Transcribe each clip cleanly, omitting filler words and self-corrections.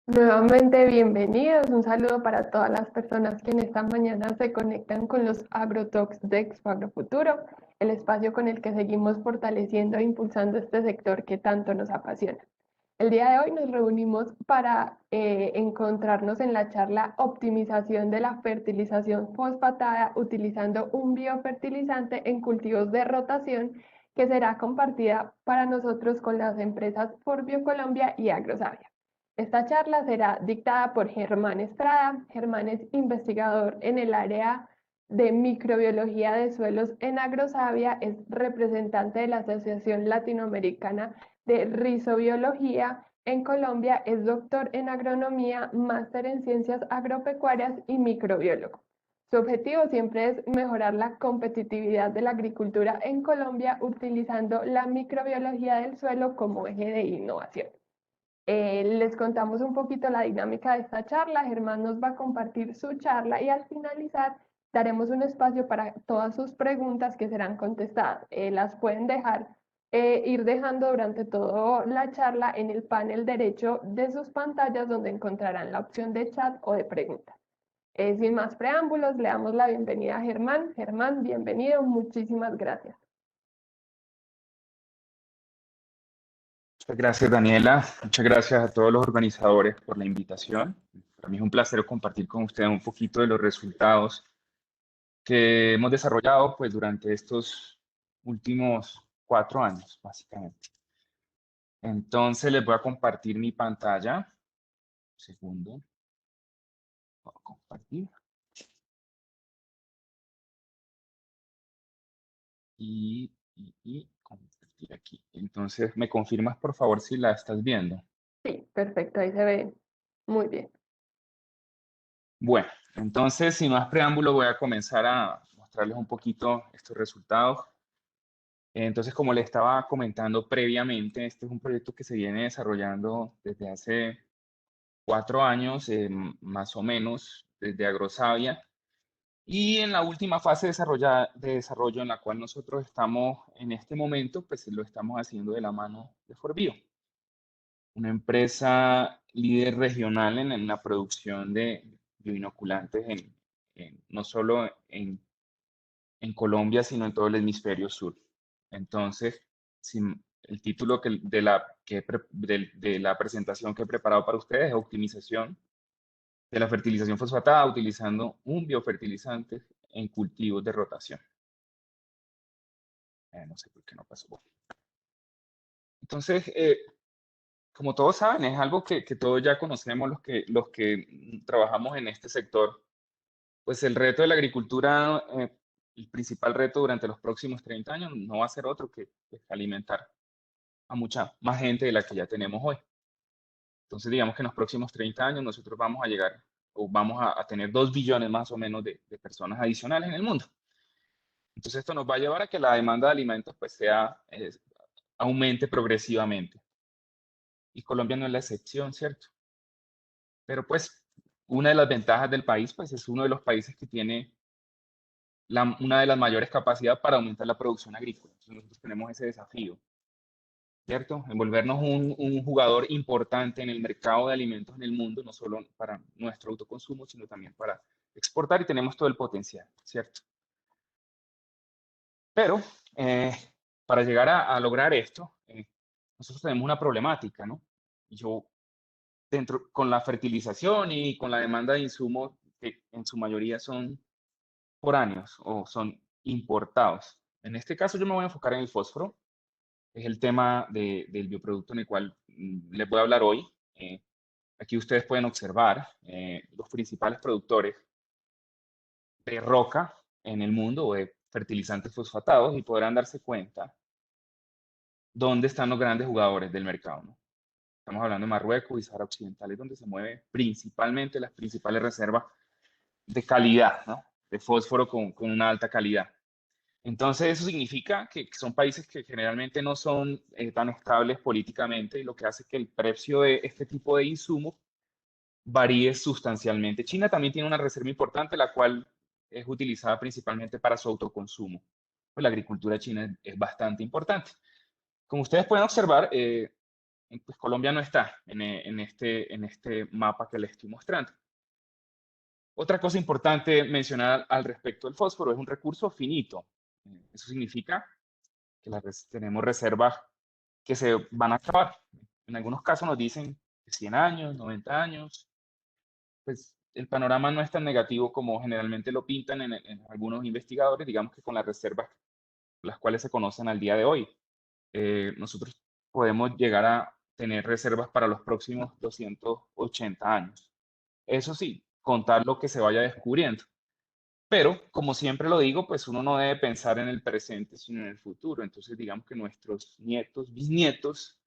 Nuevamente, bienvenidos. Un saludo para todas las personas que en esta mañana se conectan con los AgroTalks de Expo Agrofuturo, el espacio con el que seguimos fortaleciendo e impulsando este sector que tanto nos apasiona. El día de hoy nos reunimos para encontrarnos en la charla Optimización de la fertilización fosfatada utilizando un biofertilizante en cultivos de rotación, que será compartida para nosotros con las empresas Forbio Colombia y Agrosavia. Esta charla será dictada por Germán Estrada. Germán es investigador en el área de microbiología de suelos en Agrosavia, es representante de la Asociación Latinoamericana de Rizobiología en Colombia, es doctor en agronomía, máster en ciencias agropecuarias y microbiólogo. Su objetivo siempre es mejorar la competitividad de la agricultura en Colombia utilizando la microbiología del suelo como eje de innovación. Les contamos un poquito la dinámica de esta charla. Germán nos va a compartir su charla y al finalizar daremos un espacio para todas sus preguntas que serán contestadas. Las pueden ir dejando durante toda la charla en el panel derecho de sus pantallas, donde encontrarán la opción de chat o de preguntas. Sin más preámbulos, le damos la bienvenida a Germán. Germán, bienvenido. Muchísimas gracias. Muchas gracias, Daniela. Muchas gracias a todos los organizadores por la invitación. Para mí es un placer compartir con ustedes un poquito de los resultados que hemos desarrollado pues, durante estos últimos 4 años, básicamente. Entonces, les voy a compartir mi pantalla. Un segundo. Voy a compartir. Y compartir aquí. Entonces, ¿me confirmas, por favor, si la estás viendo? Sí, perfecto. Ahí se ve muy bien. Bueno, entonces, sin más preámbulo, voy a comenzar a mostrarles un poquito estos resultados. Entonces, como le estaba comentando previamente, este es un proyecto que se viene desarrollando desde hace 4 años, más o menos, desde Agrosavia. Y en la última fase de desarrollo en la cual nosotros estamos en este momento, pues lo estamos haciendo de la mano de Forbio, una empresa líder regional en la producción de bioinoculantes no solo en Colombia, sino en todo el hemisferio sur. Entonces, el título de la presentación que he preparado para ustedes es Optimización de la fertilización fosfatada utilizando un biofertilizante en cultivos de rotación. No sé por qué no pasó. Entonces, como todos saben, es algo que todos ya conocemos los que trabajamos en este sector. Pues el reto de la agricultura, el principal reto durante los próximos 30 años no va a ser otro que alimentar a mucha más gente de la que ya tenemos hoy. Entonces, digamos que en los próximos 30 años nosotros vamos a llegar o vamos a tener 2 billones más o menos de personas adicionales en el mundo. Entonces, esto nos va a llevar a que la demanda de alimentos pues aumente progresivamente. Y Colombia no es la excepción, ¿cierto? Pero pues una de las ventajas del país pues es uno de los países que tiene una de las mayores capacidades para aumentar la producción agrícola. Entonces, nosotros tenemos ese desafío, ¿cierto? En volvernos un jugador importante en el mercado de alimentos en el mundo, no solo para nuestro autoconsumo, sino también para exportar y tenemos todo el potencial, ¿cierto? Pero para llegar a lograr esto, nosotros tenemos una problemática, ¿no? Yo, con la fertilización y con la demanda de insumos, que en su mayoría son foráneos o son importados. En este caso yo me voy a enfocar en el fósforo, es el tema del bioproducto en el cual les voy a hablar hoy. Aquí ustedes pueden observar los principales productores de roca en el mundo o de fertilizantes fosfatados y podrán darse cuenta dónde están los grandes jugadores del mercado, ¿no? Estamos hablando de Marruecos y Sahara Occidental, es donde se mueven principalmente las principales reservas de calidad, ¿no? De fósforo con una alta calidad. Entonces, eso significa que son países que generalmente no son tan estables políticamente, y lo que hace que el precio de este tipo de insumos varíe sustancialmente. China también tiene una reserva importante, la cual es utilizada principalmente para su autoconsumo. Pues la agricultura china es bastante importante. Como ustedes pueden observar, pues Colombia no está en este mapa que les estoy mostrando. Otra cosa importante mencionar al respecto del fósforo, es un recurso finito. Eso significa que tenemos reservas que se van a acabar. En algunos casos nos dicen que 100 años, 90 años. Pues el panorama no es tan negativo como generalmente lo pintan en algunos investigadores, digamos que con las reservas las cuales se conocen al día de hoy. Nosotros podemos llegar a tener reservas para los próximos 280 años. Eso sí, contar lo que se vaya descubriendo. Pero, como siempre lo digo, pues uno no debe pensar en el presente, sino en el futuro. Entonces, digamos que nuestros nietos, bisnietos,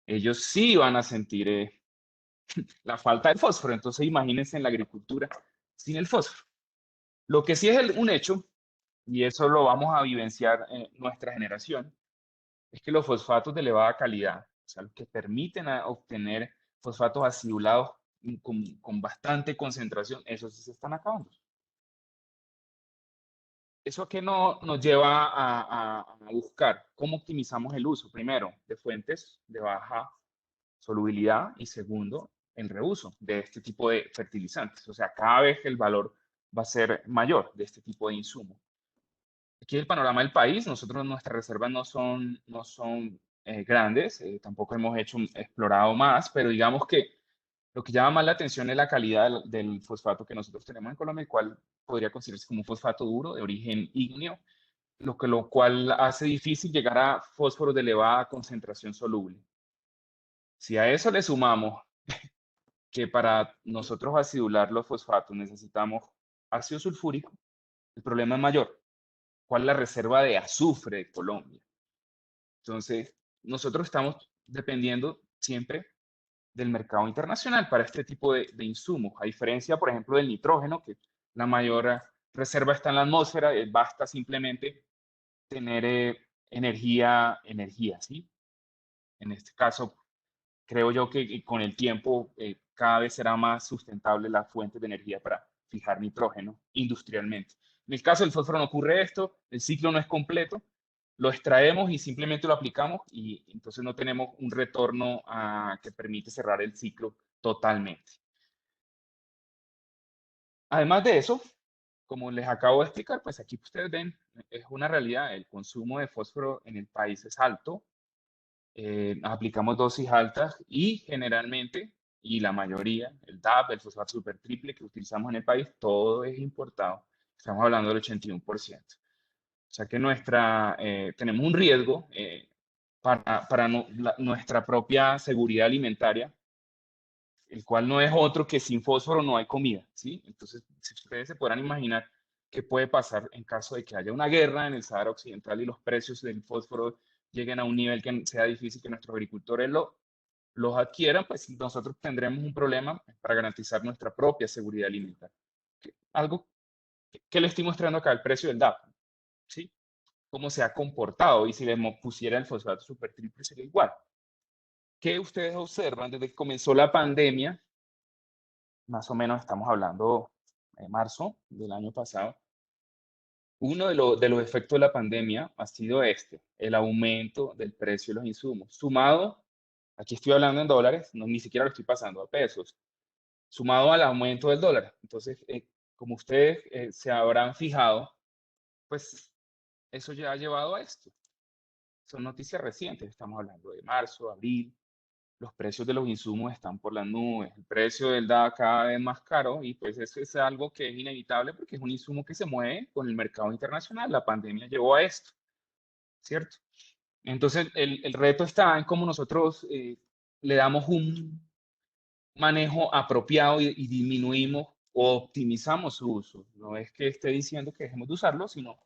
ellos sí van a sentir la falta del fósforo. Entonces, imagínense en la agricultura sin el fósforo. Lo que sí es un hecho, y eso lo vamos a vivenciar en nuestra generación, es que los fosfatos de elevada calidad, o sea, los que permiten obtener fosfatos acidulados con bastante concentración, esos sí se están acabando. ¿Eso a qué nos lleva a buscar? ¿Cómo optimizamos el uso? Primero, de fuentes de baja solubilidad y segundo, el reuso de este tipo de fertilizantes. O sea, cada vez el valor va a ser mayor de este tipo de insumo. Aquí el panorama del país, nosotros nuestras reservas no son grandes, tampoco hemos explorado más, pero digamos que lo que llama más la atención es la calidad del fosfato que nosotros tenemos en Colombia, el cual podría considerarse como un fosfato duro de origen ígneo, lo cual hace difícil llegar a fósforos de elevada concentración soluble. Si a eso le sumamos que para nosotros acidular los fosfatos necesitamos ácido sulfúrico, el problema es mayor. ¿Cuál es la reserva de azufre de Colombia? Entonces, nosotros estamos dependiendo siempre del mercado internacional para este tipo de insumos, a diferencia, por ejemplo, del nitrógeno, que la mayor reserva está en la atmósfera, basta simplemente tener energía, ¿sí? En este caso, creo yo que con el tiempo cada vez será más sustentable la fuente de energía para fijar nitrógeno industrialmente. En el caso del fósforo no ocurre esto, el ciclo no es completo, lo extraemos y simplemente lo aplicamos y entonces no tenemos un retorno que permite cerrar el ciclo totalmente. Además de eso, como les acabo de explicar, pues aquí ustedes ven, es una realidad, el consumo de fósforo en el país es alto, aplicamos dosis altas y generalmente, y la mayoría, el DAP, el fosfato super triple que utilizamos en el país, todo es importado. Estamos hablando del 81%. O sea que tenemos un riesgo para nuestra propia seguridad alimentaria, el cual no es otro que sin fósforo no hay comida, ¿sí? Entonces, si ustedes se podrán imaginar qué puede pasar en caso de que haya una guerra en el Sahara Occidental y los precios del fósforo lleguen a un nivel que sea difícil que nuestros agricultores los adquieran, pues nosotros tendremos un problema para garantizar nuestra propia seguridad alimentaria. Algo que le estoy mostrando acá, el precio del DAP, ¿sí? Cómo se ha comportado y si le pusiera el fosfato super triple sería igual. ¿Qué ustedes observan desde que comenzó la pandemia? Más o menos estamos hablando de marzo del año pasado. Uno de los efectos de la pandemia ha sido el aumento del precio de los insumos, sumado, aquí estoy hablando en dólares, no, ni siquiera lo estoy pasando a pesos, sumado al aumento del dólar. Entonces, como ustedes se habrán fijado, pues eso ya ha llevado a esto. Son noticias recientes, estamos hablando de marzo, abril, los precios de los insumos están por las nubes, el precio del DAA cada vez más caro y pues eso es algo que es inevitable porque es un insumo que se mueve con el mercado internacional. La pandemia llevó a esto, ¿cierto? Entonces el reto está en cómo nosotros le damos un manejo apropiado y disminuimos o optimizamos su uso. No es que esté diciendo que dejemos de usarlo, sino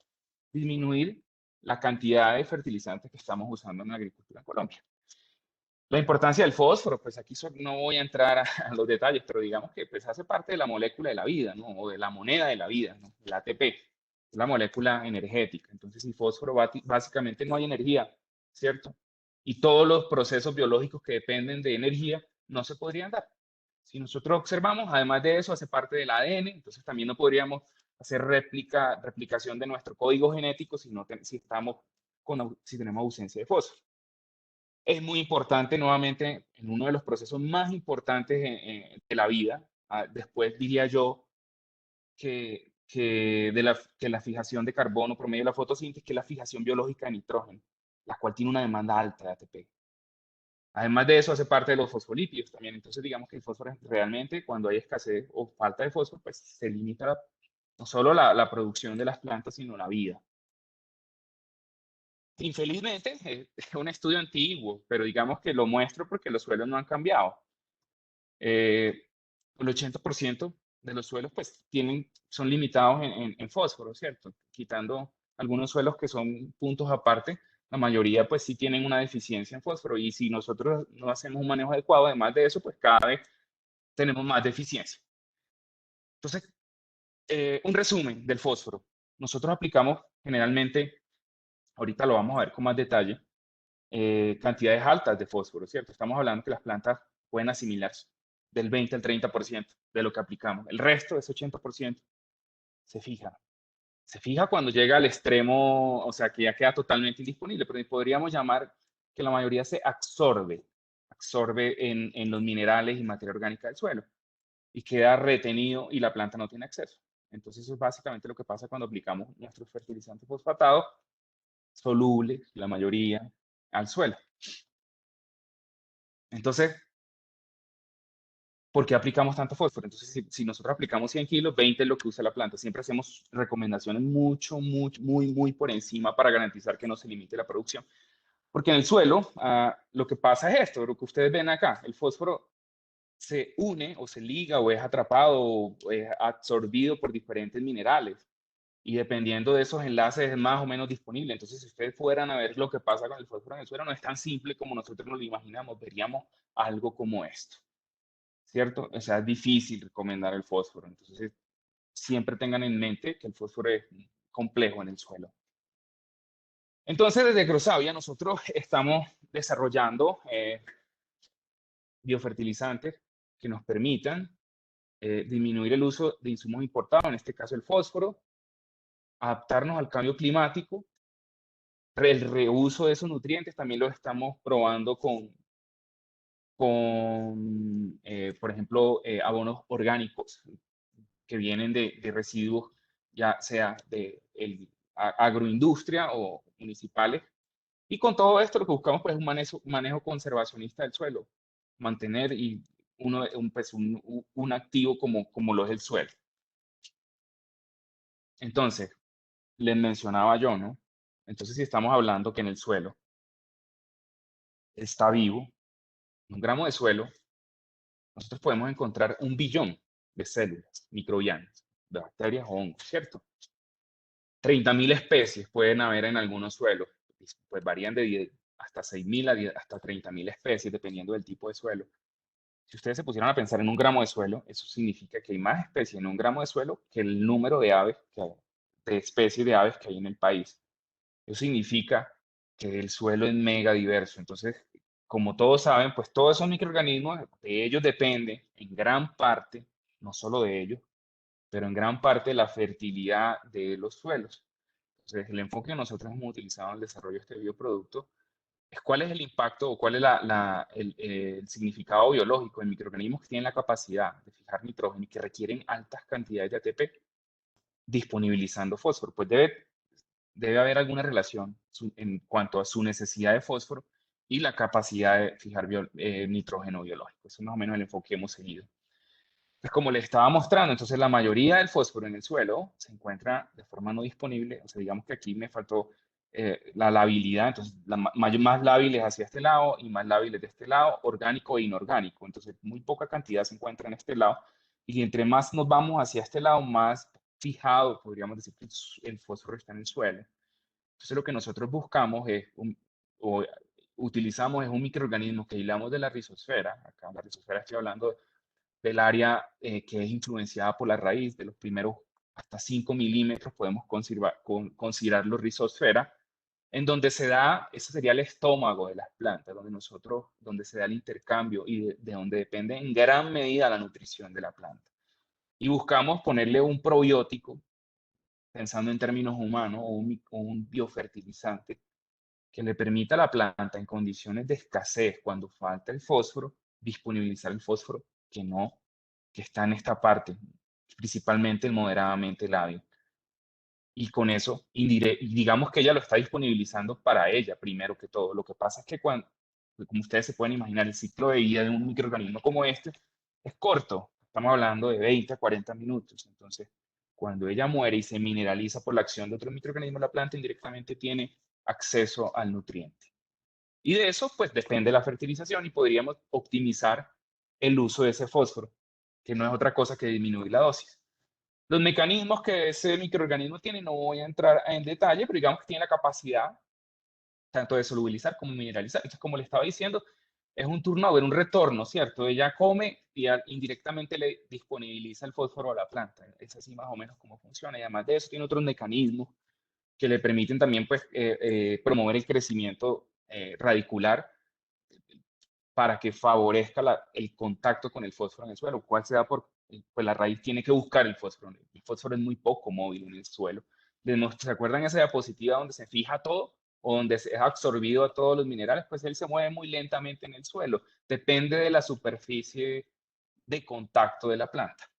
disminuir la cantidad de fertilizantes que estamos usando en la agricultura en Colombia. La importancia del fósforo, pues aquí no voy a entrar a los detalles, pero digamos que pues hace parte de la molécula de la vida, ¿no? O de la moneda de la vida, ¿no? El ATP, es la molécula energética. Entonces, sin fósforo básicamente no hay energía, ¿cierto? Y todos los procesos biológicos que dependen de energía no se podrían dar. Si nosotros observamos, además de eso, hace parte del ADN, entonces también no podríamos hacer replicación de nuestro código genético si tenemos ausencia de fósforo. Es muy importante, nuevamente, en uno de los procesos más importantes de la vida. Después diría yo que la fijación de carbono por medio de la fotosíntesis, que es la fijación biológica de nitrógeno, la cual tiene una demanda alta de ATP. Además de eso, hace parte de los fosfolípidos también. Entonces, digamos que el fósforo realmente, cuando hay escasez o falta de fósforo, pues se limita no solo la producción de las plantas, sino la vida. Infelizmente, es un estudio antiguo, pero digamos que lo muestro porque los suelos no han cambiado. El 80% de los suelos pues son limitados en fósforo, ¿cierto? Quitando algunos suelos que son puntos aparte, la mayoría pues sí tienen una deficiencia en fósforo y si nosotros no hacemos un manejo adecuado, además de eso, pues cada vez tenemos más deficiencia. Entonces, un resumen del fósforo. Nosotros aplicamos generalmente, ahorita lo vamos a ver con más detalle, cantidades altas de fósforo, ¿cierto? Estamos hablando que las plantas pueden asimilar del 20 al 30% de lo que aplicamos. El resto, ese 80%, se fija. Se fija cuando llega al extremo, o sea, que ya queda totalmente indisponible, pero podríamos llamar que la mayoría se absorbe en los minerales y materia orgánica del suelo y queda retenido y la planta no tiene acceso. Entonces, eso es básicamente lo que pasa cuando aplicamos nuestros fertilizantes fosfatados solubles, la mayoría, al suelo. Entonces, ¿por qué aplicamos tanto fósforo? Entonces, si nosotros aplicamos 100 kilos, 20 es lo que usa la planta. Siempre hacemos recomendaciones muy por encima para garantizar que no se limite la producción. Porque en el suelo, lo que pasa es esto, lo que ustedes ven acá, el fósforo se une o se liga o es atrapado o es absorbido por diferentes minerales. Y dependiendo de esos enlaces es más o menos disponible. Entonces, si ustedes fueran a ver lo que pasa con el fósforo en el suelo, no es tan simple como nosotros nos lo imaginamos. Veríamos algo como esto. ¿Cierto? O sea, es difícil recomendar el fósforo. Entonces, siempre tengan en mente que el fósforo es complejo en el suelo. Entonces, desde Agrosavia nosotros estamos desarrollando biofertilizantes que nos permitan disminuir el uso de insumos importados, en este caso el fósforo, adaptarnos al cambio climático, el reuso de esos nutrientes también lo estamos probando por ejemplo, abonos orgánicos que vienen de residuos, ya sea de agroindustria o municipales. Y con todo esto lo que buscamos pues, es un manejo conservacionista del suelo, mantener pues, un activo como lo es el suelo. Entonces, les mencionaba yo, ¿no? Entonces, si estamos hablando que en el suelo está vivo, un gramo de suelo, nosotros podemos encontrar 1 billón de células microbianas, de bacterias o hongos, ¿cierto? 30.000 especies pueden haber en algunos suelos, pues varían de 10 hasta 6.000 hasta 30.000 especies, dependiendo del tipo de suelo. Si ustedes se pusieran a pensar en un gramo de suelo, eso significa que hay más especies en un gramo de suelo que el número de aves, de especies de aves que hay en el país. Eso significa que el suelo es mega diverso. Entonces, como todos saben, pues todos esos microorganismos, de ellos depende en gran parte, no solo de ellos, pero en gran parte la fertilidad de los suelos. Entonces, el enfoque que nosotros hemos utilizado en el desarrollo de este bioproducto es cuál es el impacto o cuál es el significado biológico en microorganismos que tienen la capacidad de fijar nitrógeno y que requieren altas cantidades de ATP disponibilizando fósforo. Pues debe haber alguna relación en cuanto a su necesidad de fósforo y la capacidad de fijar nitrógeno biológico. Eso es más o menos el enfoque que hemos seguido. Pues como les estaba mostrando, entonces la mayoría del fósforo en el suelo se encuentra de forma no disponible. O sea, digamos que aquí me faltó la labilidad, entonces más lábiles hacia este lado y más lábiles de este lado, orgánico e inorgánico. Entonces, muy poca cantidad se encuentra en este lado. Y entre más nos vamos hacia este lado, más fijado, podríamos decir que el fósforo está en el suelo. Entonces, lo que nosotros buscamos o utilizamos es un microorganismo que aislamos de la rizosfera. Acá en la rizosfera estoy hablando del área que es influenciada por la raíz, de los primeros hasta 5 milímetros podemos considerarlo rizosfera, en donde se da, ese sería el estómago de las plantas, donde se da el intercambio y de donde depende en gran medida la nutrición de la planta. Y buscamos ponerle un probiótico, pensando en términos humanos, o un biofertilizante, que le permita a la planta en condiciones de escasez, cuando falta el fósforo, disponibilizar el fósforo que no, que está en esta parte, principalmente el moderadamente lábil. Y con eso, digamos que ella lo está disponibilizando para ella, primero que todo. Lo que pasa es que cuando, como ustedes se pueden imaginar, el ciclo de vida de un microorganismo como este es corto. Estamos hablando de 20 a 40 minutos. Entonces, cuando ella muere y se mineraliza por la acción de otro microorganismo, la planta indirectamente tiene acceso al nutriente. Y de eso, pues, depende la fertilización y podríamos optimizar el uso de ese fósforo, que no es otra cosa que disminuir la dosis. Los mecanismos que ese microorganismo tiene, no voy a entrar en detalle, pero digamos que tiene la capacidad tanto de solubilizar como mineralizar. Entonces, como le estaba diciendo, es un turnover, un retorno, ¿cierto? Ella come y indirectamente le disponibiliza el fósforo a la planta. Es así más o menos como funciona. Y además de eso, tiene otros mecanismos que le permiten también pues, promover el crecimiento radicular para que favorezca el contacto con el fósforo en el suelo, cual se da por, pues la raíz tiene que buscar el fósforo. El fósforo es muy poco móvil en el suelo. ¿Se acuerdan esa diapositiva donde se fija todo o donde se es absorbido a todos los minerales? Pues él se mueve muy lentamente en el suelo. Depende de la superficie de contacto de la planta.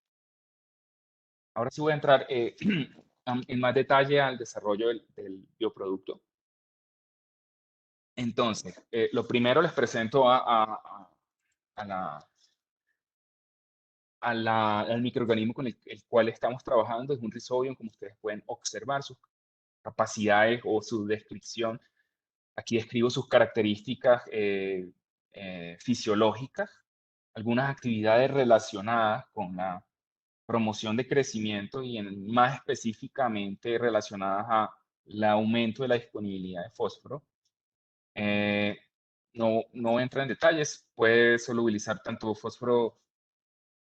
Ahora sí voy a entrar en más detalle al desarrollo del bioproducto. Entonces, lo primero les presento al microorganismo con el cual estamos trabajando. Es un Rhizobium, como ustedes pueden observar sus capacidades o su descripción. Aquí describo sus características fisiológicas, algunas actividades relacionadas con la promoción de crecimiento y más específicamente relacionadas al aumento de la disponibilidad de fósforo. No entra en detalles, puede solubilizar tanto fósforo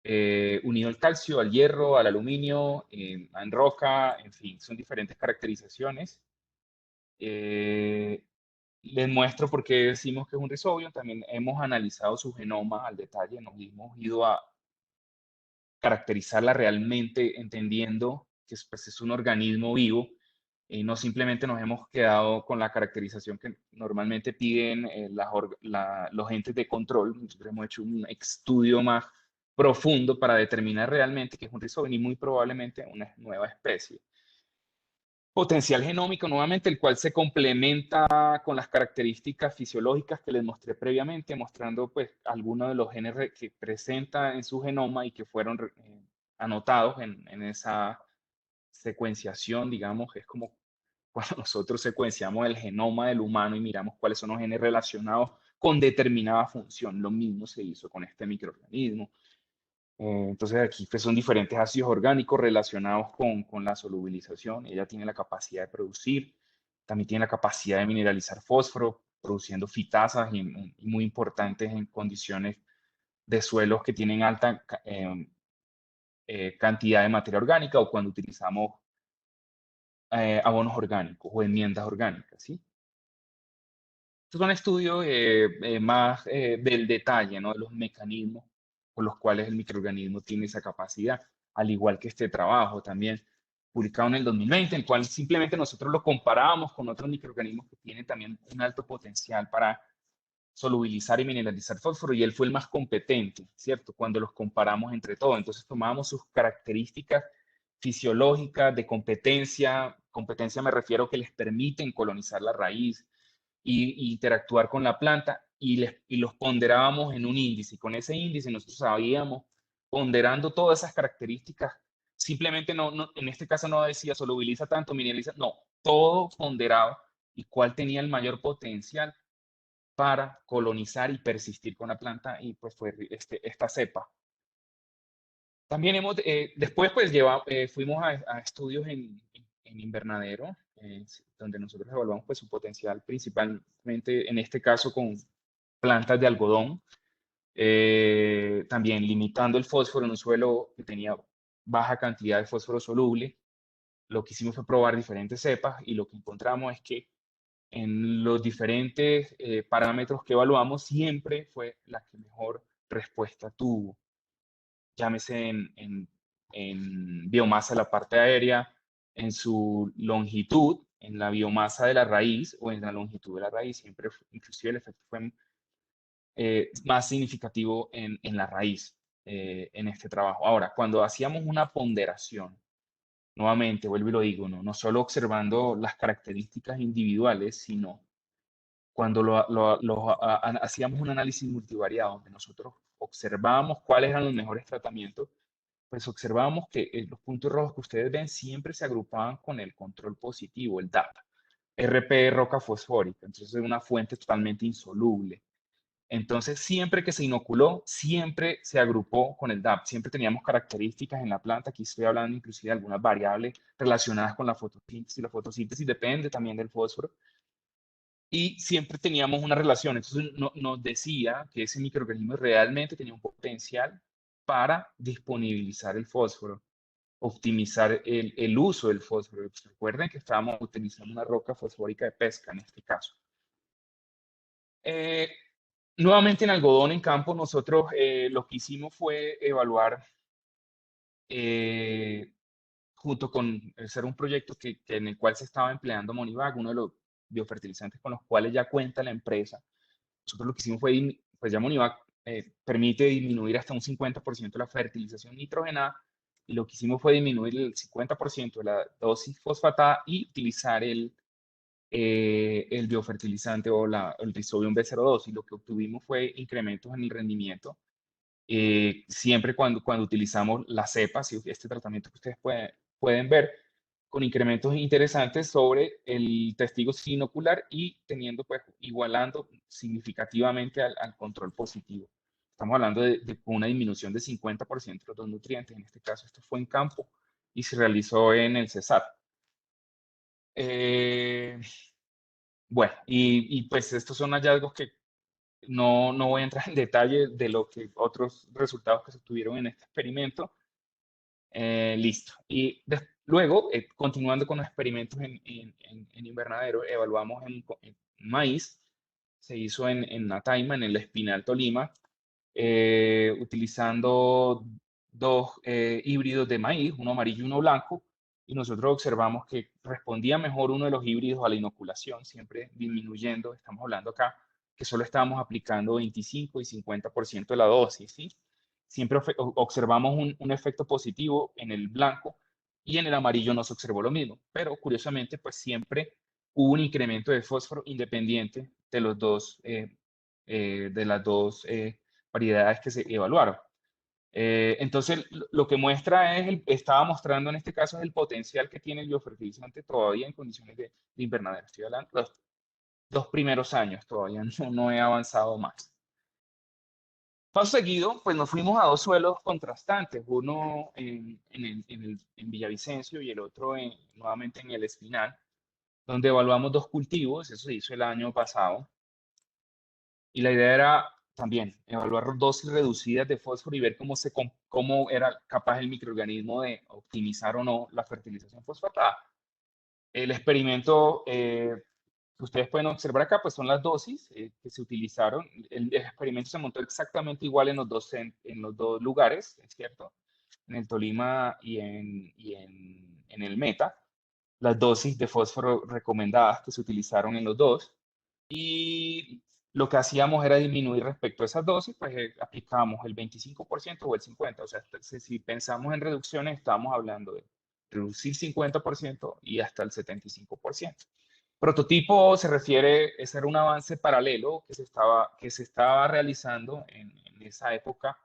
unido al calcio, al hierro, al aluminio, en roca, en fin, son diferentes caracterizaciones. Les muestro por qué decimos que es un Rhizobium. También hemos analizado su genoma al detalle, nos hemos ido a caracterizarla realmente entendiendo que pues, es un organismo vivo y no simplemente nos hemos quedado con la caracterización que normalmente piden los entes de control. Nosotros hemos hecho un estudio más profundo para determinar realmente que es un Rhizobium y muy probablemente una nueva especie. Potencial genómico, nuevamente, el cual se complementa con las características fisiológicas que les mostré previamente, mostrando pues algunos de los genes que presenta en su genoma y que fueron anotados en esa secuenciación, digamos. Es como cuando nosotros secuenciamos el genoma del humano y miramos cuáles son los genes relacionados con determinada función. Lo mismo se hizo con este microorganismo. Entonces aquí pues, son diferentes ácidos orgánicos relacionados con la solubilización. Ella tiene la capacidad de producir, también tiene la capacidad de mineralizar fósforo, produciendo fitasas y muy importantes en condiciones de suelos que tienen alta cantidad de materia orgánica o cuando utilizamos abonos orgánicos o enmiendas orgánicas, ¿sí? Estos son estudios más del detalle, ¿no? De los mecanismos por los cuales el microorganismo tiene esa capacidad, al igual que este trabajo también publicado en el 2020, en el cual simplemente nosotros lo comparábamos con otros microorganismos que tienen también un alto potencial para solubilizar y mineralizar fósforo, y él fue el más competente, ¿cierto? Cuando los comparamos entre todos. Entonces tomábamos sus características fisiológicas de competencia me refiero que les permiten colonizar la raíz, y interactuar con la planta y los ponderábamos en un índice. Y con ese índice nosotros sabíamos, ponderando todas esas características, simplemente en este caso no decía solubiliza tanto, mineraliza, no, todo ponderado y cuál tenía el mayor potencial para colonizar y persistir con la planta y pues fue esta cepa. También después pues fuimos a estudios en invernadero, donde nosotros evaluamos pues su potencial principalmente en este caso con plantas de algodón, también limitando el fósforo en un suelo que tenía baja cantidad de fósforo soluble. Lo que hicimos fue probar diferentes cepas y lo que encontramos es que en los diferentes parámetros que evaluamos siempre fue la que mejor respuesta tuvo, llámese en biomasa de la parte aérea, en su longitud, en la biomasa de la raíz o en la longitud de la raíz. Siempre, inclusive el efecto fue más significativo en la raíz en este trabajo. Ahora, cuando hacíamos una ponderación, nuevamente, vuelvo y lo digo, no solo observando las características individuales, sino cuando hacíamos un análisis multivariado, donde nosotros observábamos cuáles eran los mejores tratamientos, pues observábamos que los puntos rojos que ustedes ven siempre se agrupaban con el control positivo, el DAP. RP roca fosfórica, entonces es una fuente totalmente insoluble. Entonces, siempre que se inoculó, siempre se agrupó con el DAP. Siempre teníamos características en la planta. Aquí estoy hablando inclusive de algunas variables relacionadas con la fotosíntesis. La fotosíntesis depende también del fósforo. Y siempre teníamos una relación. Entonces, nos decía que ese microorganismo realmente tenía un potencial para disponibilizar el fósforo, optimizar el uso del fósforo. Recuerden que estábamos utilizando una roca fosfórica de pesca en este caso. Nuevamente en algodón en campo, nosotros lo que hicimos fue evaluar, junto con ser un proyecto en el cual se estaba empleando Monivac, uno de los biofertilizantes con los cuales ya cuenta la empresa. Nosotros lo que hicimos fue, pues ya Monivac permite disminuir hasta un 50% la fertilización nitrogenada, y lo que hicimos fue disminuir el 50% de la dosis fosfatada y utilizar el biofertilizante o el Rhizobium B02, y lo que obtuvimos fue incrementos en el rendimiento. Siempre cuando utilizamos las cepas y este tratamiento que ustedes pueden ver, con incrementos interesantes sobre el testigo sinocular y teniendo, pues, igualando significativamente al control positivo. Estamos hablando de una disminución de 50% de los dos nutrientes. En este caso, esto fue en campo y se realizó en el CESAR. Bueno, y pues estos son hallazgos que no voy a entrar en detalle de lo que otros resultados que se obtuvieron en este experimento. Listo. Y luego, continuando con los experimentos en invernadero, evaluamos en maíz. Se hizo en Nataima, en el Espinal Tolima, utilizando dos híbridos de maíz, uno amarillo y uno blanco, y nosotros observamos que respondía mejor uno de los híbridos a la inoculación, siempre disminuyendo. Estamos hablando acá que solo estábamos aplicando 25 y 50% de la dosis, ¿sí? Siempre observamos un efecto positivo en el blanco, y en el amarillo no se observó lo mismo, pero curiosamente, pues siempre hubo un incremento de fósforo independiente de de las dos variedades que se evaluaron. Entonces, lo que muestra estaba mostrando en este caso, es el potencial que tiene el biofertilizante todavía en condiciones de invernadero. Estoy hablando de los 2 primeros años, todavía no he avanzado más. Paso seguido, pues nos fuimos a dos suelos contrastantes, uno en Villavicencio y el otro nuevamente en el Espinal, donde evaluamos dos cultivos. Eso se hizo el año pasado. Y la idea era también evaluar dosis reducidas de fósforo y ver cómo era capaz el microorganismo de optimizar o no la fertilización fosfatada. El experimento que ustedes pueden observar acá, pues son las dosis que se utilizaron. El experimento se montó exactamente igual en los dos lugares, ¿es cierto? En el Tolima y en el Meta. Las dosis de fósforo recomendadas que se utilizaron en los dos. Y lo que hacíamos era disminuir respecto a esas dosis, pues aplicábamos el 25% o el 50%. O sea, si pensamos en reducciones, estábamos hablando de reducir 50% y hasta el 75%. Prototipo se refiere a ser un avance paralelo que se estaba realizando en esa época,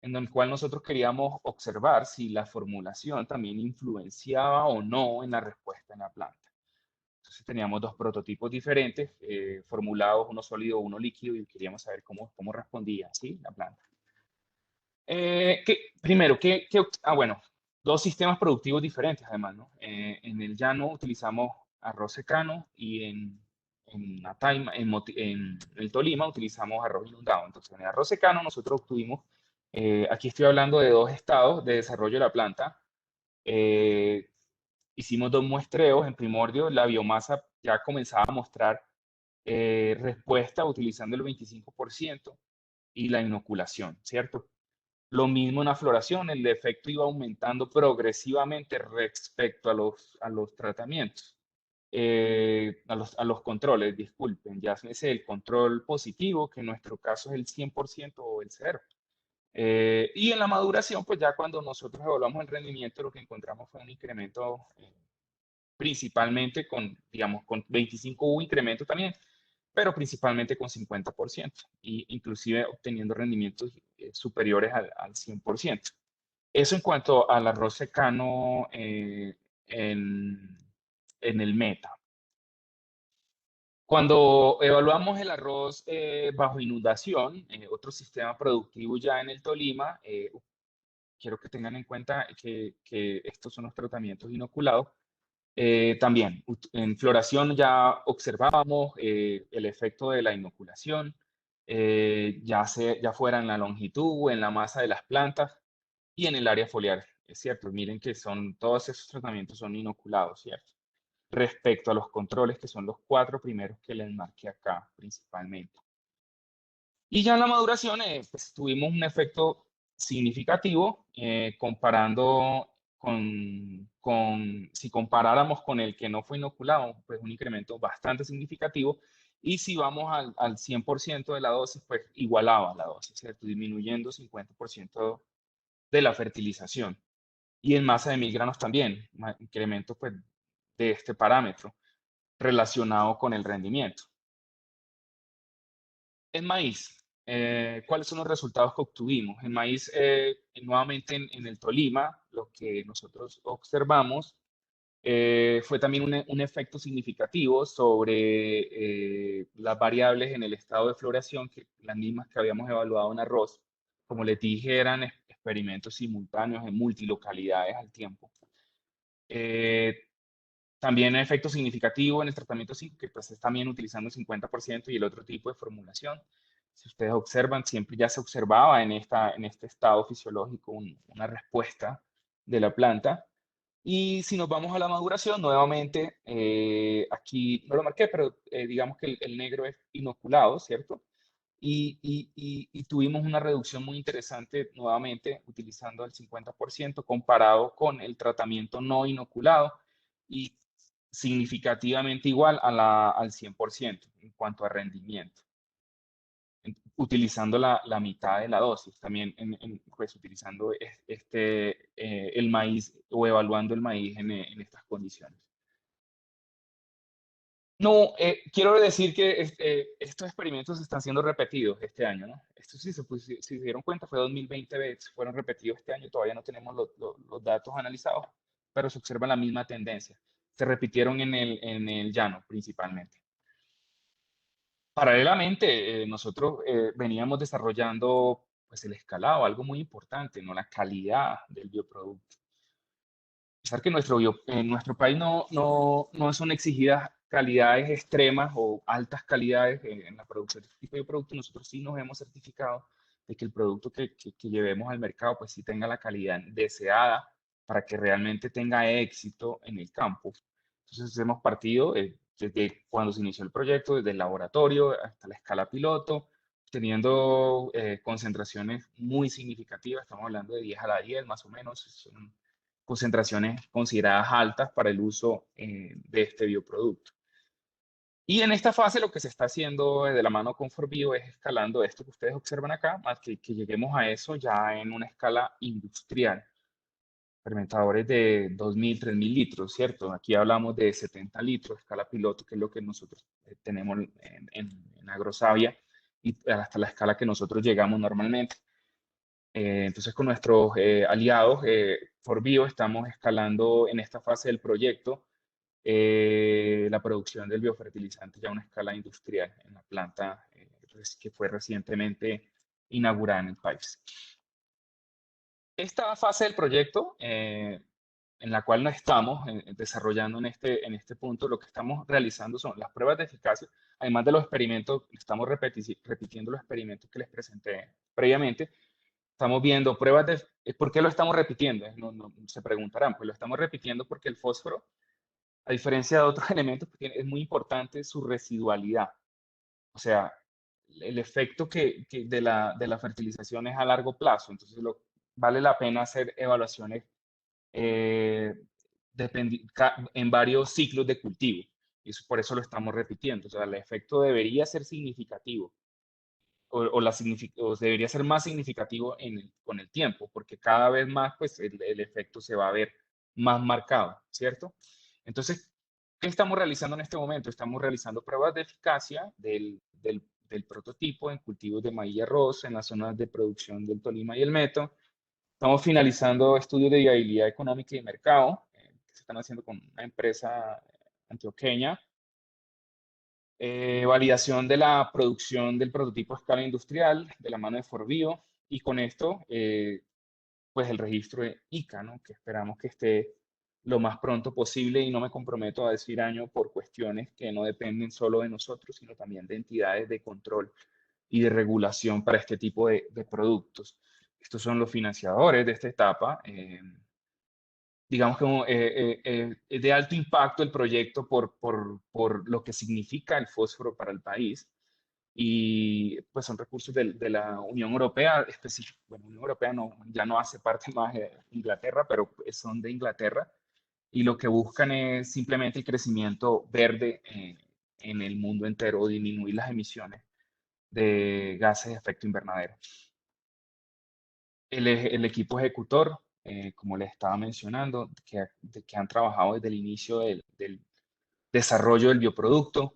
en el cual nosotros queríamos observar si la formulación también influenciaba o no en la respuesta en la planta. Entonces teníamos dos prototipos diferentes, formulados, uno sólido, uno líquido, y queríamos saber cómo respondía, ¿sí?, la planta. Primero, bueno, dos sistemas productivos diferentes además, ¿no? En el llano utilizamos arroz secano, y en Ataima, en el Tolima, utilizamos arroz inundado. Entonces, en el arroz secano nosotros obtuvimos, aquí estoy hablando de dos estados de desarrollo de la planta. Hicimos dos muestreos. En primordio, la biomasa ya comenzaba a mostrar respuesta utilizando el 25% y la inoculación, ¿cierto? Lo mismo en la floración, el efecto iba aumentando progresivamente respecto a los tratamientos. a los controles, disculpen, ya es el control positivo, que en nuestro caso es el 100% o el cero. Y en la maduración, pues ya cuando nosotros evaluamos el rendimiento, lo que encontramos fue un incremento principalmente con, digamos, con 25 hubo incremento también, pero principalmente con 50%, y inclusive obteniendo rendimientos superiores al 100%. Eso en cuanto al arroz secano en el meta. Cuando evaluamos el arroz bajo inundación, otro sistema productivo ya en el Tolima, quiero que tengan en cuenta que estos son los tratamientos inoculados. También en floración ya observábamos el efecto de la inoculación, ya fuera en la longitud o en la masa de las plantas y en el área foliar. Es cierto, miren que todos esos tratamientos son inoculados, ¿cierto? Respecto a los controles, que son los 4 primeros que les marqué acá principalmente. Y ya en la maduración, pues tuvimos un efecto significativo comparando si comparáramos con el que no fue inoculado, pues un incremento bastante significativo. Y si vamos al 100% de la dosis, pues igualaba la dosis, ¿cierto? Disminuyendo 50% de la fertilización. Y en masa de 1000 granos también, incremento pues, de este parámetro relacionado con el rendimiento. En maíz, ¿cuáles son los resultados que obtuvimos? En maíz, nuevamente en el Tolima, lo que nosotros observamos fue también un efecto significativo sobre las variables en el estado de floración, que las mismas que habíamos evaluado en arroz. Como les dije, eran experimentos simultáneos en multilocalidades al tiempo. También efecto significativo en el tratamiento que pues es también utilizando el 50% y el otro tipo de formulación. Si ustedes observan, siempre ya se observaba en este estado fisiológico una respuesta de la planta. Y si nos vamos a la maduración, nuevamente, aquí no lo marqué, pero digamos que el negro es inoculado, ¿cierto? Y tuvimos una reducción muy interesante nuevamente utilizando el 50% comparado con el tratamiento no inoculado y significativamente igual al 100% en cuanto a rendimiento, utilizando la mitad de la dosis, también pues utilizando el maíz o evaluando el maíz en estas condiciones. No, quiero decir que estos experimentos están siendo repetidos este año, ¿no? Esto sí si se dieron cuenta, fue 2020 veces, fueron repetidos este año, todavía no tenemos los datos analizados, pero se observa la misma tendencia. Se repitieron en el llano principalmente. Paralelamente, nosotros veníamos desarrollando pues, el escalado, algo muy importante, ¿no? La calidad del bioproducto. Pesar que en nuestro país no son exigidas calidades extremas o altas calidades en la producción de este tipo de productos, nosotros sí nos hemos certificado de que el producto que llevemos al mercado pues sí tenga la calidad deseada para que realmente tenga éxito en el campo. Entonces hemos partido desde cuando se inició el proyecto, desde el laboratorio hasta la escala piloto, teniendo concentraciones muy significativas, estamos hablando de 10 a la 10 más o menos, son concentraciones consideradas altas para el uso de este bioproducto. Y en esta fase lo que se está haciendo de la mano con Forbio es escalando esto que ustedes observan acá, más que lleguemos a eso ya en una escala industrial. Fermentadores de 2.000, 3.000 litros, ¿cierto? Aquí hablamos de 70 litros, escala piloto, que es lo que nosotros tenemos en Agrosavia y hasta la escala que nosotros llegamos normalmente. Entonces, con nuestros aliados, Forbio, estamos escalando en esta fase del proyecto la producción del biofertilizante ya a una escala industrial en la planta que fue recientemente inaugurada en el país. Esta fase del proyecto, en la cual no estamos desarrollando en este punto, lo que estamos realizando son las pruebas de eficacia, además de los experimentos, estamos repitiendo los experimentos que les presenté previamente. Estamos viendo pruebas de... ¿Por qué lo estamos repitiendo? Se preguntarán, pues lo estamos repitiendo porque el fósforo, a diferencia de otros elementos, es muy importante su residualidad. O sea, el efecto de la fertilización es a largo plazo, entonces vale la pena hacer evaluaciones en varios ciclos de cultivo. Y eso, por eso lo estamos repitiendo. O sea, el efecto debería ser significativo o debería ser más significativo con el tiempo, porque cada vez más pues, el efecto se va a ver más marcado, ¿cierto? Entonces, ¿qué estamos realizando en este momento? Estamos realizando pruebas de eficacia del prototipo en cultivos de maíz y arroz en las zonas de producción del Tolima y el Meto. Estamos finalizando estudios de viabilidad económica y de mercado que se están haciendo con una empresa antioqueña. Validación de la producción del prototipo a escala industrial de la mano de Forbio y con esto, pues el registro de ICA, ¿no? Que esperamos que esté lo más pronto posible y no me comprometo a decir año por cuestiones que no dependen solo de nosotros, sino también de entidades de control y de regulación para este tipo de productos. Estos son los financiadores de esta etapa. Digamos que es de alto impacto el proyecto por lo que significa el fósforo para el país y pues son recursos de la Unión Europea, específico, bueno, Unión Europea no, ya no hace parte más de Inglaterra, pero pues, son de Inglaterra y lo que buscan es simplemente el crecimiento verde en el mundo entero, disminuir las emisiones de gases de efecto invernadero. El equipo ejecutor, como les estaba mencionando, que han trabajado desde el inicio del desarrollo del bioproducto,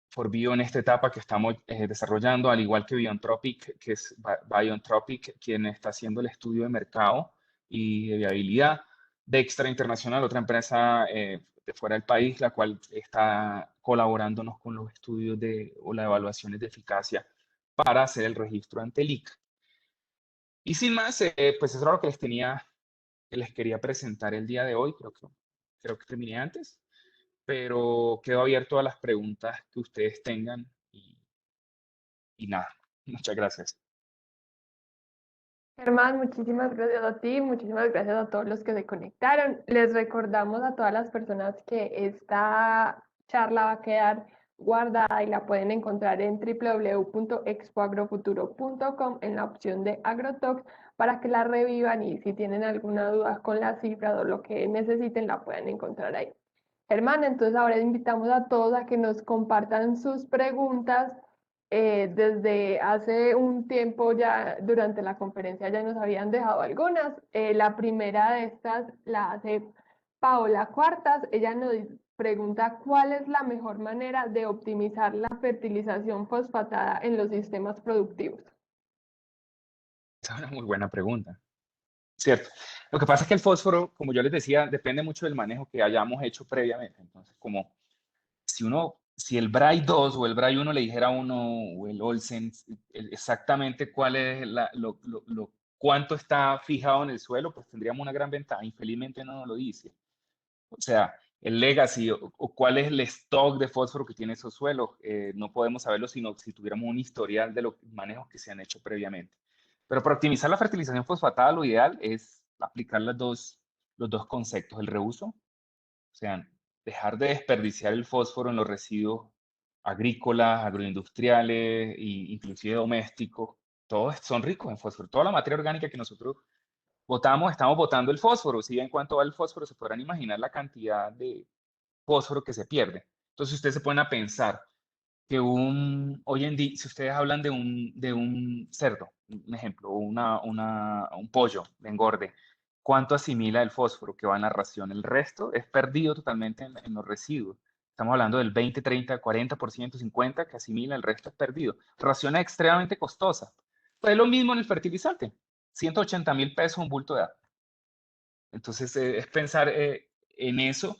Forbio en esta etapa que estamos desarrollando, al igual que Biontроpic, que es Biontроpic, quien está haciendo el estudio de mercado y de viabilidad. Dextra Internacional, otra empresa de fuera del país, la cual está colaborándonos con los estudios o las evaluaciones de eficacia para hacer el registro ante el IC. Y sin más, pues eso era lo que les quería presentar el día de hoy. Creo que terminé antes, pero quedo abierto a las preguntas que ustedes tengan y nada, muchas gracias. Germán, muchísimas gracias a ti, muchísimas gracias a todos los que se conectaron. Les recordamos a todas las personas que esta charla va a quedar guardada y la pueden encontrar en www.expoagrofuturo.com en la opción de AgroTalks para que la revivan y si tienen alguna duda con las cifras o lo que necesiten la puedan encontrar ahí. Germán, entonces ahora invitamos a todos a que nos compartan sus preguntas desde hace un tiempo ya durante la conferencia ya nos habían dejado algunas. La primera de estas la hace Paola Cuartas. Ella nos pregunta cuál es la mejor manera de optimizar la fertilización fosfatada en los sistemas productivos. Esa es una muy buena pregunta, ¿cierto? Lo que pasa es que el fósforo, como yo les decía, depende mucho del manejo que hayamos hecho previamente. Entonces, como si el BRAI 2 o el BRAI 1 le dijera a uno, o el Olsen, exactamente cuál es cuánto está fijado en el suelo, pues tendríamos una gran ventaja. Infelizmente no nos lo dice. O sea, el legacy o cuál es el stock de fósforo que tiene esos suelos, no podemos saberlo sino si tuviéramos un historial de los manejos que se han hecho previamente. Pero para optimizar la fertilización fosfatada, lo ideal es aplicar los dos conceptos, el reuso, o sea, dejar de desperdiciar el fósforo en los residuos agrícolas, agroindustriales e inclusive domésticos. Todos son ricos en fósforo. Toda la materia orgánica que nosotros botamos, estamos botando el fósforo. Si ven cuánto va el fósforo, se podrán imaginar la cantidad de fósforo que se pierde. Entonces ustedes se ponen a pensar que hoy en día, si ustedes hablan de un cerdo, un ejemplo, un pollo de engorde, ¿cuánto asimila el fósforo que va en la ración? El resto es perdido totalmente en los residuos. Estamos hablando del 20, 30, 40%, 50% que asimila, el resto es perdido. Ración es extremadamente costosa. Pues es lo mismo en el fertilizante. 180.000 pesos un bulto de agua. Entonces, es pensar en eso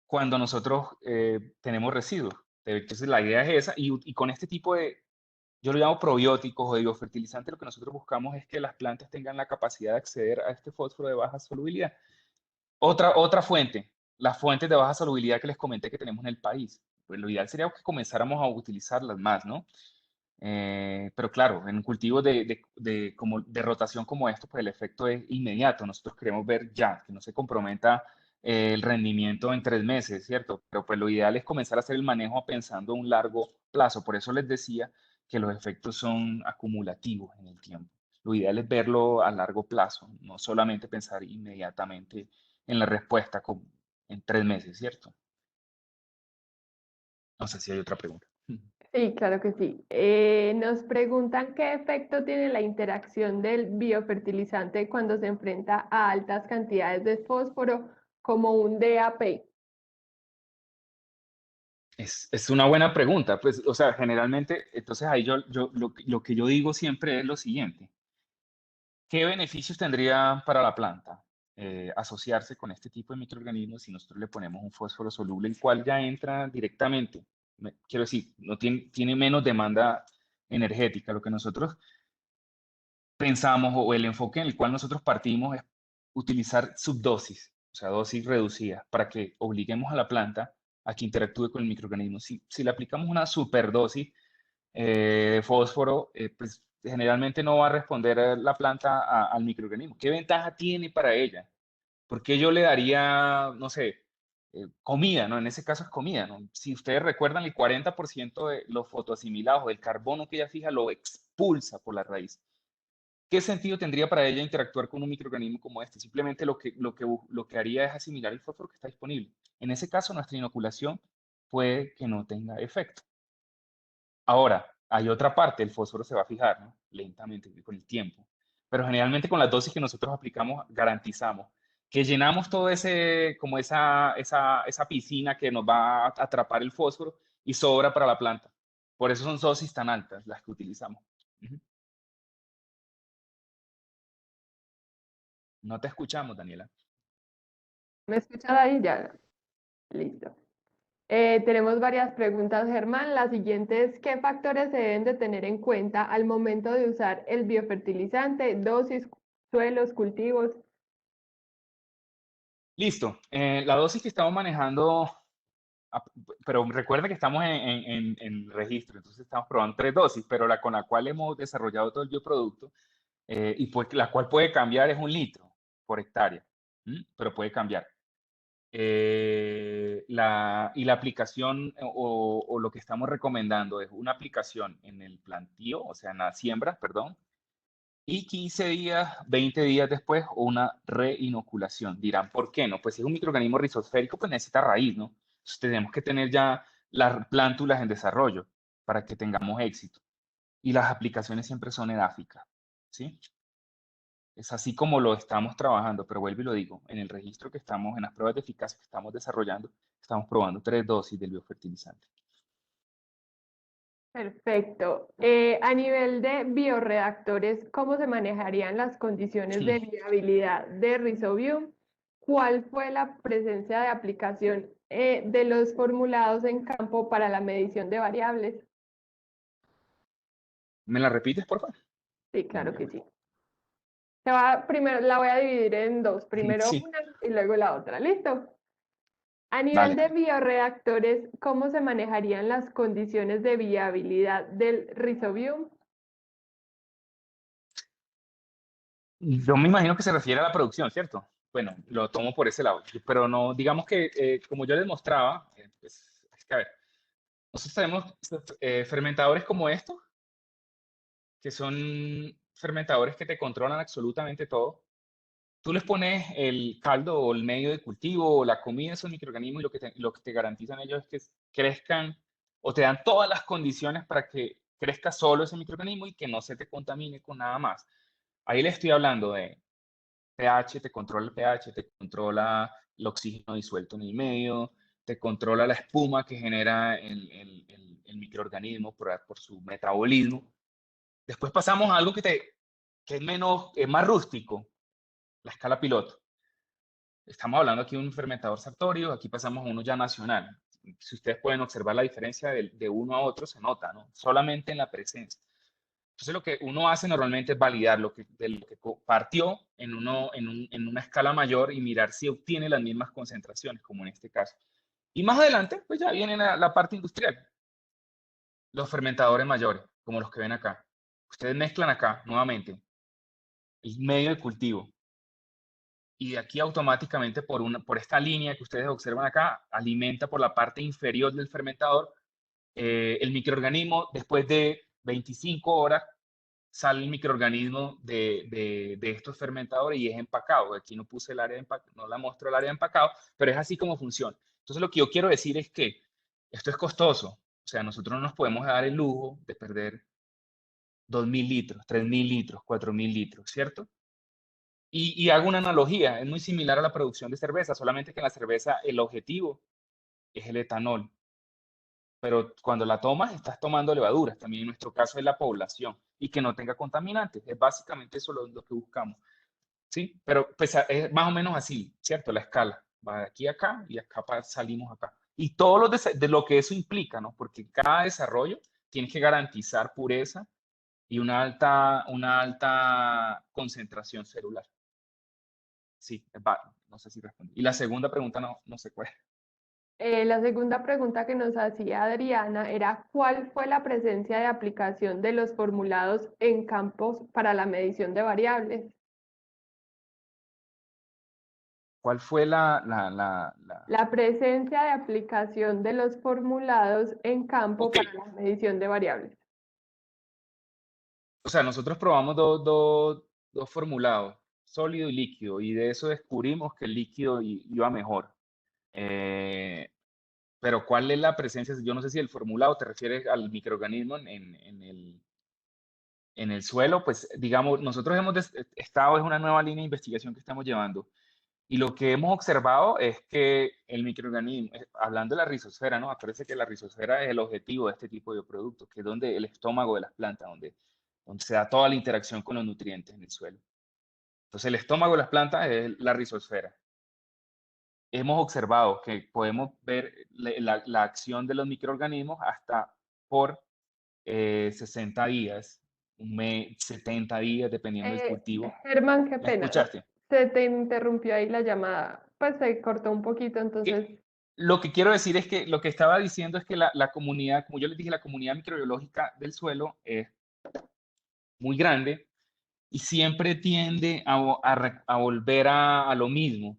cuando nosotros tenemos residuos. Entonces, la idea es esa, y con este tipo yo lo llamo probióticos o de biofertilizantes, lo que nosotros buscamos es que las plantas tengan la capacidad de acceder a este fósforo de baja solubilidad. Otra fuente, las fuentes de baja solubilidad que les comenté que tenemos en el país. Pues lo ideal sería que comenzáramos a utilizarlas más, ¿no? Pero claro, en un cultivo de rotación como esto, pues el efecto es inmediato. Nosotros queremos ver ya, que no se comprometa el rendimiento en 3 meses, ¿cierto? Pero pues lo ideal es comenzar a hacer el manejo pensando a un largo plazo. Por eso les decía que los efectos son acumulativos en el tiempo. Lo ideal es verlo a largo plazo, no solamente pensar inmediatamente en la respuesta en 3 meses, ¿cierto? No sé si hay otra pregunta. Sí, claro que sí. Nos preguntan qué efecto tiene la interacción del biofertilizante cuando se enfrenta a altas cantidades de fósforo como un DAP. Es una buena pregunta, pues, o sea, generalmente, entonces ahí lo que yo digo siempre es lo siguiente. ¿Qué beneficios tendría para la planta asociarse con este tipo de microorganismos si nosotros le ponemos un fósforo soluble, el cual ya entra directamente? Quiero decir, no tiene menos demanda energética. Lo que nosotros pensamos o el enfoque en el cual nosotros partimos es utilizar subdosis, o sea, dosis reducidas, para que obliguemos a la planta a que interactúe con el microorganismo. Si le aplicamos una superdosis de fósforo, pues generalmente no va a responder la planta al microorganismo. ¿Qué ventaja tiene para ella? Porque yo le daría, no sé, comida, ¿no? En ese caso es comida, ¿no? Si ustedes recuerdan, el 40% de los fotoasimilados, del carbono que ella fija, lo expulsa por la raíz. ¿Qué sentido tendría para ella interactuar con un microorganismo como este? Simplemente lo que haría es asimilar el fósforo que está disponible. En ese caso, nuestra inoculación puede que no tenga efecto. Ahora, hay otra parte, el fósforo se va a fijar, ¿no? Lentamente, con el tiempo. Pero generalmente con las dosis que nosotros aplicamos, garantizamos que llenamos todo ese, como esa piscina que nos va a atrapar el fósforo y sobra para la planta. Por eso son dosis tan altas las que utilizamos. Ujú. No te escuchamos, Daniela. ¿Me escuchas ahí? Ya, listo. Tenemos varias preguntas, Germán. La siguiente es, ¿qué factores se deben de tener en cuenta al momento de usar el biofertilizante, dosis, suelos, cultivos? Listo. La dosis que estamos manejando, pero recuerda que estamos en registro, entonces estamos probando 3 dosis, pero la con la cual hemos desarrollado todo el bioproducto y pues la cual puede cambiar es 1 litro por hectárea, pero puede cambiar. Y la aplicación o lo que estamos recomendando es una aplicación en el plantío, o sea, en la siembra, perdón, y 15 días, 20 días después, una reinoculación. Dirán, ¿por qué no? Pues si es un microorganismo rizosférico, pues necesita raíz, ¿no? Entonces tenemos que tener ya las plántulas en desarrollo para que tengamos éxito. Y las aplicaciones siempre son edáficas, ¿sí? Es así como lo estamos trabajando, pero vuelvo y lo digo, en el registro que estamos, en las pruebas de eficacia que estamos desarrollando, estamos probando 3 dosis del biofertilizante. Perfecto. A nivel de bioreactores, ¿cómo se manejarían las condiciones de viabilidad de Rhizobium? ¿Cuál fue la presencia de aplicación de los formulados en campo para la medición de variables? ¿Me la repites, por favor? Sí, claro que sí. Primero la voy a dividir en dos. Primero Sí, una y luego la otra. ¿Listo? A nivel dale. de bioreactores, ¿cómo se manejarían las condiciones de viabilidad del Rhizobium? Yo me imagino que se refiere a la producción, ¿cierto? Bueno, lo tomo por ese lado, pero no, digamos que como yo les mostraba, pues, es que a ver, nosotros tenemos fermentadores como estos, que son fermentadores que te controlan absolutamente todo. Tú les pones el caldo o el medio de cultivo o la comida a esos microorganismos y lo que te garantizan ellos es que crezcan o te dan todas las condiciones para que crezca solo ese microorganismo y que no se te contamine con nada más. Ahí le estoy hablando de pH, te controla el pH, te controla el oxígeno disuelto en el medio, te controla la espuma que genera el microorganismo por su metabolismo. Después pasamos a algo que es menos, más rústico, la escala piloto. Estamos hablando aquí de un fermentador sartorio, aquí pasamos a uno ya nacional. Si ustedes pueden observar la diferencia de uno a otro, se nota, ¿no? Solamente en la presencia. Entonces, lo que uno hace normalmente es validar de lo que partió en una escala mayor y mirar si obtiene las mismas concentraciones, como en este caso. Y más adelante, pues ya viene la parte industrial, los fermentadores mayores, como los que ven acá. Ustedes mezclan acá, nuevamente, el medio de cultivo, y de aquí automáticamente por esta línea que ustedes observan acá, alimenta por la parte inferior del fermentador el microorganismo. Después de 25 horas sale el microorganismo de estos fermentadores y es empacado. Aquí no puse el área de empacado, no la muestro el área de empacado, pero es así como funciona. Entonces lo que yo quiero decir es que Esto es costoso. O sea, nosotros no nos podemos dar el lujo de perder 2.000 litros, 3.000 litros, 4.000 litros, ¿cierto? Y hago una analogía, es muy similar a la producción de cerveza, solamente que en la cerveza el objetivo es el etanol, pero cuando la tomas estás tomando levaduras, también en nuestro caso es la población, y que no tenga contaminantes, es básicamente eso lo que buscamos, ¿sí? Pero pues es más o menos así, ¿cierto? La escala, va de aquí a acá y acá salimos acá. Y todo de lo que eso implica, ¿no? Porque cada desarrollo tiene que garantizar pureza y una alta concentración celular. Sí, no sé si respondí. Y la segunda pregunta no sé cuál. La segunda pregunta que nos hacía Adriana era ¿cuál fue la presencia de aplicación de los formulados en campos para la medición de variables? ¿Cuál fue La presencia de aplicación de los formulados en campo Ok, para la medición de variables. o sea, nosotros probamos dos formulados, sólido y líquido, y de eso descubrimos que el líquido iba mejor. Eh, pero ¿cuál es la presencia? Yo no sé si el formulado te refieres al microorganismo en el suelo, pues digamos, nosotros hemos estado, es una nueva línea de investigación que estamos llevando. Y lo que hemos observado es que el microorganismo, hablando de la rizosfera, ¿no? Acuérdense que la rizosfera es el objetivo de este tipo de productos, que es donde el estómago de las plantas, donde se da toda la interacción con los nutrientes en el suelo. Entonces, el estómago de las plantas es la rizosfera. Hemos observado que podemos ver la acción de los microorganismos hasta por 60 días, un mes, 70 días, dependiendo del Eh, cultivo. Germán, qué ¿Me pena. escuchaste? Se te interrumpió ahí la llamada. Pues se cortó un poquito, entonces. Que lo que quiero decir es que lo que estaba diciendo es que la comunidad, como yo les dije, la comunidad microbiológica del suelo es muy grande y siempre tiende a volver a lo mismo.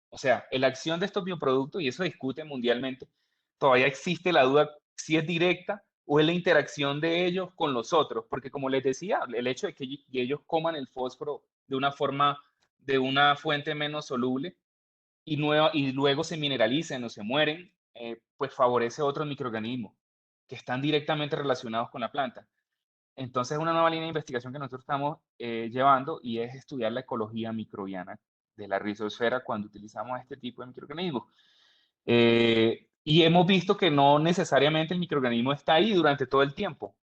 O sea, la acción de estos bioproductos, y eso se discute mundialmente, todavía existe la duda si es directa o es la interacción de ellos con los otros, porque como les decía, el hecho de que ellos coman el fósforo de una forma, de una fuente menos soluble, y luego se mineralicen o se mueren, pues favorece otros microorganismos que están directamente relacionados con la planta. Entonces, es una nueva línea de investigación que nosotros estamos llevando y es estudiar la ecología microbiana de la rizosfera cuando utilizamos este tipo de microorganismos. Y hemos visto que no necesariamente el microorganismo está ahí durante todo el tiempo.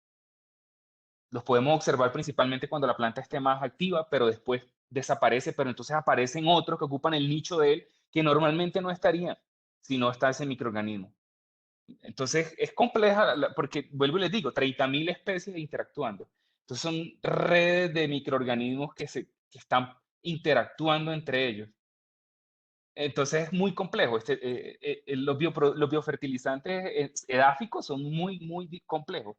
Los podemos observar principalmente cuando la planta esté más activa, pero después desaparece, pero entonces aparecen otros que ocupan el nicho de él que normalmente no estarían si no está ese microorganismo. Entonces es compleja porque, vuelvo y les digo, 30.000 especies interactuando. Entonces son redes de microorganismos que están interactuando entre ellos. Entonces es muy complejo. Los biofertilizantes edáficos son muy complejos,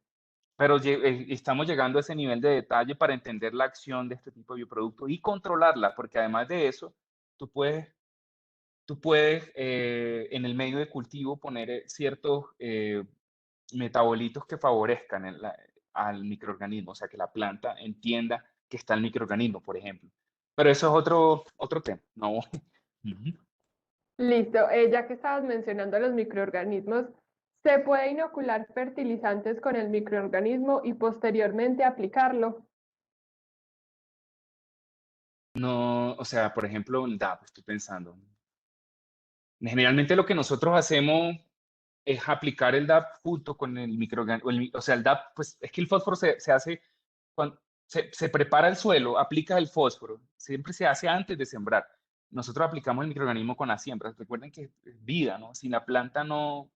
pero estamos llegando a ese nivel de detalle para entender la acción de este tipo de bioproductos y controlarla, porque además de eso, tú puedes, tú puedes en el medio de cultivo poner ciertos metabolitos que favorezcan al microorganismo, o sea, que la planta entienda que está el microorganismo, por ejemplo. Pero eso es otro tema. No. Ujú. Listo. Ya que estabas mencionando los microorganismos, ¿se puede inocular fertilizantes con el microorganismo y posteriormente aplicarlo? No, o sea, por ejemplo, el DAP, estoy pensando. Generalmente lo que nosotros hacemos es aplicar el DAP junto con el microorganismo, o sea, el DAP, pues es que el fósforo se hace cuando se prepara el suelo, aplica el fósforo, siempre se hace antes de sembrar. Nosotros aplicamos el microorganismo con la siembra. Recuerden que es vida, ¿no? Sin la planta no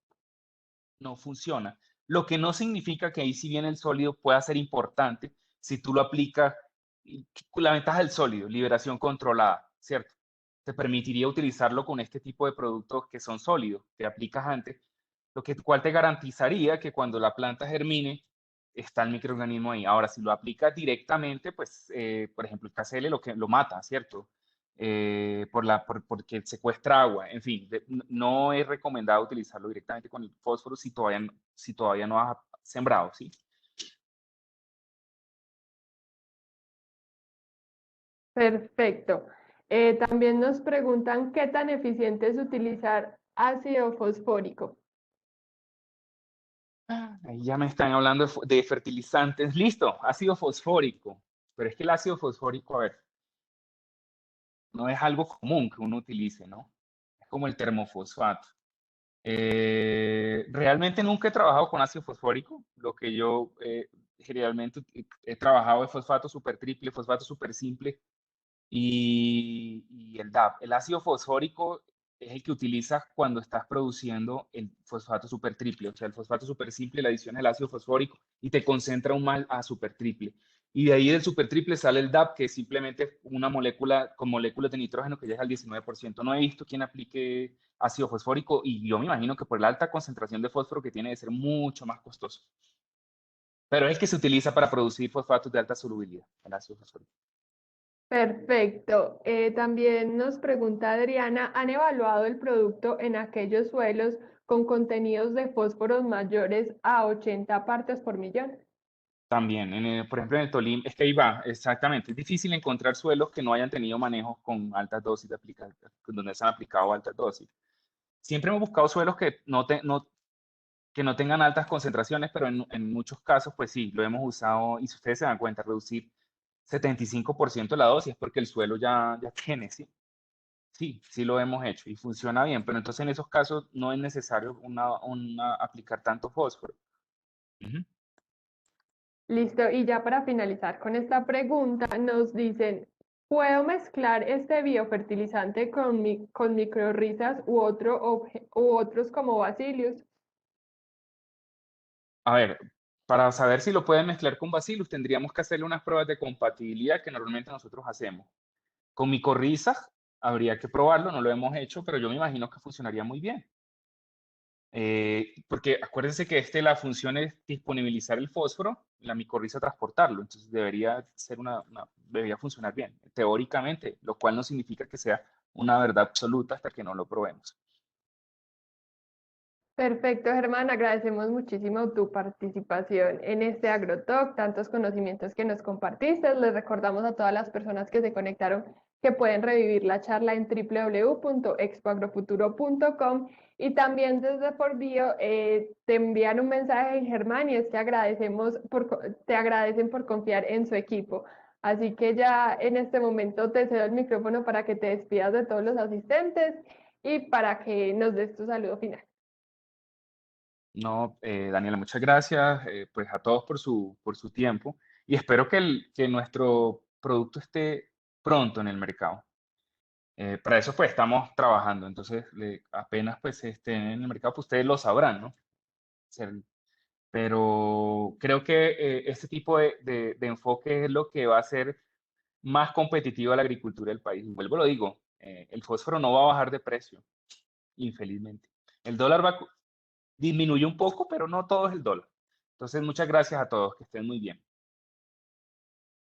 funciona. Lo que no significa que ahí si bien el sólido pueda ser importante si tú lo aplicas. La ventaja del sólido, liberación controlada, ¿cierto? Te permitiría utilizarlo con este tipo de productos que son sólidos, que aplicas antes, cual te garantizaría que cuando la planta germine, está el microorganismo ahí. Ahora, si lo aplicas directamente, pues, por ejemplo, el KCl lo mata, ¿cierto? Porque secuestra agua. En fin, no es recomendado utilizarlo directamente con el fósforo si todavía no has sembrado, ¿sí? Perfecto. También nos preguntan qué tan eficiente es utilizar ácido fosfórico. Ahí ya me están hablando de fertilizantes. Listo, ácido fosfórico. Pero es que el ácido fosfórico, a ver, no es algo común que uno utilice, ¿no? Es como el termofosfato. Realmente nunca he trabajado con ácido fosfórico. Lo que yo generalmente he trabajado es fosfato super triple, fosfato super simple y el DAP. El ácido fosfórico es el que utilizas cuando estás produciendo el fosfato super triple. O sea, el fosfato super simple le adicionas el ácido fosfórico y te concentra un mal a super triple. Y de ahí del super triple sale el DAP, que es simplemente una molécula con moléculas de nitrógeno que llega al 19%. No he visto quién aplique ácido fosfórico y yo me imagino que por la alta concentración de fósforo que tiene de ser mucho más costoso. Pero es el que se utiliza para producir fosfatos de alta solubilidad, el ácido fosfórico. Perfecto. También nos pregunta Adriana, ¿han evaluado el producto en aquellos suelos con contenidos de fósforos mayores a 80 partes por millón? También, por ejemplo, en el Tolima, es que ahí va, exactamente. Es difícil encontrar suelos que no hayan tenido manejos con altas dosis de aplicar, donde se han aplicado altas dosis. Siempre hemos buscado suelos que no tengan altas concentraciones, pero en muchos casos, pues sí, lo hemos usado. Y si ustedes se dan cuenta, reducir 75% la dosis es porque el suelo ya tiene, ¿sí? Sí, sí lo hemos hecho y funciona bien, pero entonces en esos casos no es necesario aplicar tanto fósforo. Ujú. Listo. Y ya para finalizar con esta pregunta, nos dicen, ¿puedo mezclar este biofertilizante con microrrizas u otros como bacillus? A ver, para saber si lo pueden mezclar con Bacillus, tendríamos que hacerle unas pruebas de compatibilidad que normalmente nosotros hacemos. Con micorrizas habría que probarlo, no lo hemos hecho, pero yo me imagino que funcionaría muy bien. Porque acuérdense que la función es disponibilizar el fósforo, la micorriza transportarlo, entonces debería funcionar bien, teóricamente, lo cual no significa que sea una verdad absoluta hasta que no lo probemos. Perfecto, Germán. Agradecemos muchísimo tu participación en este AgroTalk, tantos conocimientos que nos compartiste. Les recordamos a todas las personas que se conectaron que pueden revivir la charla en www.expoagrofuturo.com y también desde Forbio te envían un mensaje, Germán, y es que te agradecen por confiar en su equipo. Así que ya en este momento te cedo el micrófono para que te despidas de todos los asistentes y para que nos des tu saludo final. No, Daniela, muchas gracias pues a todos por su tiempo y espero que nuestro producto esté pronto en el mercado. Para eso pues estamos trabajando, entonces apenas pues esté en el mercado, pues ustedes lo sabrán, ¿no? Ser- Pero creo que este tipo de enfoque es lo que va a hacer más competitiva la agricultura del país. Y vuelvo lo digo, el fósforo no va a bajar de precio, infelizmente. El dólar disminuye un poco, pero no todo es el dólar. Entonces, muchas gracias a todos, que estén muy bien.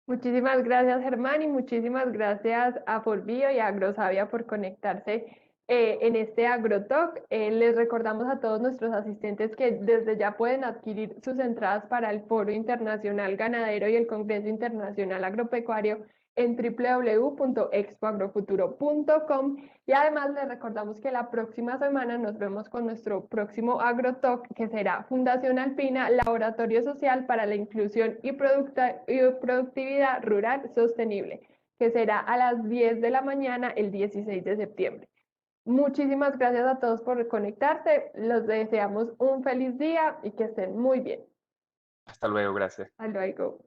Muchísimas gracias, Germán, y muchísimas gracias a Forbio y a Agrosavia por conectarse en este AgroTalk. Les recordamos a todos nuestros asistentes que desde ya pueden adquirir sus entradas para el Foro Internacional Ganadero y el Congreso Internacional Agropecuario en www.expoagrofuturo.com y además les recordamos que la próxima semana nos vemos con nuestro próximo AgroTalk que será Fundación Alpina, Laboratorio Social para la Inclusión y Productividad Rural Sostenible, que será a las 10 de la mañana el 16 de septiembre. Muchísimas gracias a todos por conectarse, los deseamos un feliz día y que estén muy bien. Hasta luego, gracias. Hasta luego.